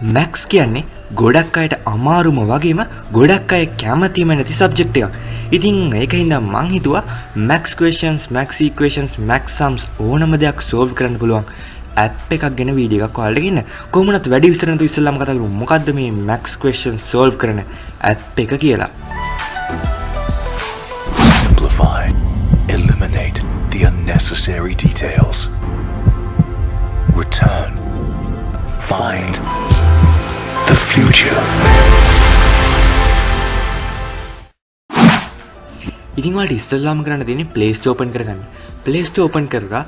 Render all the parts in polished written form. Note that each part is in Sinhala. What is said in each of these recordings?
මැක්ස් කියන්නේ ගොඩක් අයට අමාරුම වගේම ගොඩක් අය කැමතිම නැති සබ්ජෙක්ට් එකක්. ඉතින් ඒකින්ද මං හිතුවා Max questions, Max equations, Max sums ඕනම දෙයක් solve කරන්න පුළුවන් ඇප් එකක් ගැන වීඩියෝ එකක් ඔයාලට ගෙන්න. කොහොමවත් වැඩි විස්තර නැතුව ඉස්සෙල්ලාම කතා කරමු. මොකද්ද මේ මැක්ස් questions solve කරන ඇප් එක කියලා. Simplify. Eliminate the unnecessary details. Return. Find the future. ඉතින් ඔයාලට ඉස්සෙල්ලාම කරන්න තියෙන්නේ Play Store open කරගන්න. Play Store open කරලා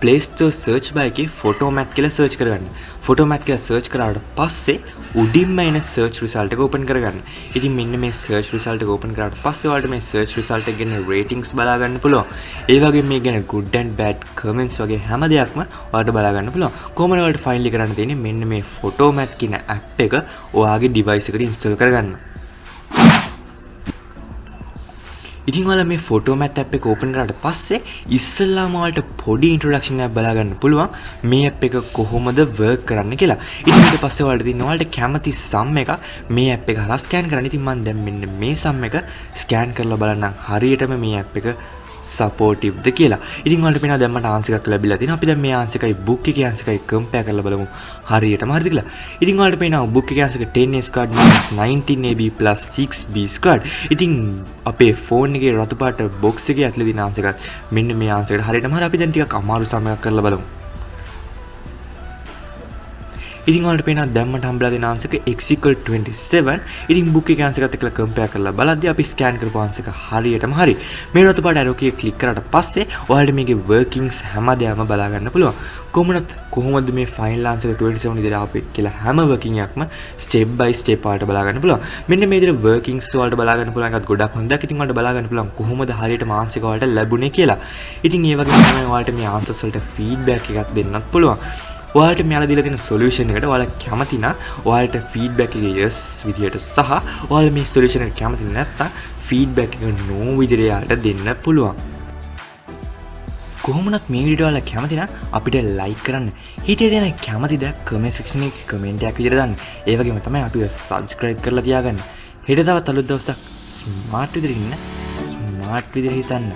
Play Store search bar එකේ PhotoMath කියලා search කරගන්න. PhotoMath කියලා search කරාට පස්සේ උඩින්ම එන search result එක open කරගන්න. ඉතින් මෙන්න මේ search result එක open කරාට පස්සේ ඔයාලට මේ search result එක ගැන ratings බලා ගන්න පුළුවන්. ඒ වගේම මේ ගැන good and bad comments වගේ හැම දෙයක්ම ඔයාලට බලා ගන්න පුළුවන්. කොහොමද ඔයාලට finally කරන්න තියෙන්නේ මෙන්න මේ PhotoMath කියන app එක ඔයාගේ device එකට install කරගන්න. ඉතින් ඔයාලා මේ PhotoMath app එක open කරාට පස්සේ ඉස්සෙල්ලාම ඔයාලට පොඩි introduction එකක් බලා ගන්න පුළුවන් මේ app එක කොහොමද work කරන්න කියලා. ඉතින් ඊට පස්සේ ඔයාලට තියෙන ඔයාලට කැමති sum එකක් මේ app එක හරහා scan කරන්න. ඉතින් මම දැන් මෙන්න මේ sum එක scan කරලා බලන්නම් හරියටම මේ app එක supportive ද කියලා. ඉතින් ඔයාලට පේනවා දැන් මට answer එකක් ලැබිලා තියෙනවා. අපි දැන් මේ answer එකයි book එකේ answer එකයි compare කරලා බලමු හරියටම හරිද කියලා. ඉතින් ඔයාලට පේනවා book එකේ answer එක 10a squared minus 19ab plus 6b squared. ඉතින් අපේ ෆෝන් එකේ රතු පාට box එකේ ඇතුලේ තියෙන answer එකත් මෙන්න මේ answer එකට හරියටම හරි. අපි දැන් ටිකක් අමාරු සම එකක් කරලා බලමු. ඉතින් ඔයාලට පේනවා දැන් මට හම්බලා දෙන answer එක x = 27. ඉතින් book එකේ answer එකත් එක්කලා compare කරලා බලද්දී අපි scan කරපු answer එක හරියටම හරි. මේ රතු පාට arrow එකේ click කරාට පස්සේ ඔයාලට මේකේ workings හැමදේම බලා ගන්න පුළුවන්. කොහොමද මේ final answer 27 විදිහට ආපේ කියලා හැම working එකක්ම step by step වලට බලා ගන්න පුළුවන්. මෙන්න මේ විදිහට workings වලට බලා ගන්න පුළුවන් එකත් ගොඩක් හොඳක්. ඉතින් ඔයාලට බලා ගන්න පුළුවන් කොහොමද හරියටම answer එක වලට ලැබුණේ කියලා. ඉතින් ඒ වගේම තමයි ඔයාලට මේ answers වලට feedback එකක් දෙන්නත් පුළුවන්. ඔයාලට මෙයාලා දීලා තියෙන solution එකට ඔයාලා කැමති නම් ඔයාලට feedback එක yes විදියට සහ ඔයාලා මේ solution එකට කැමති නැත්නම් feedback එක no විදියට යාලට දෙන්න පුළුවන්. කොහොමනත් මේ වීඩියෝ ඔයාලා කැමති නම් අපිට like කරන්න. හිතේ තියෙන කැමති දේ comment section එකේ comment එකක් විදියට දාන්න. ඒ වගේම තමයි අපිව subscribe කරලා තියාගන්න. හෙට තවත් අලුත් දවසක් smart විදියට ඉන්න smart විදියට හිතන්න.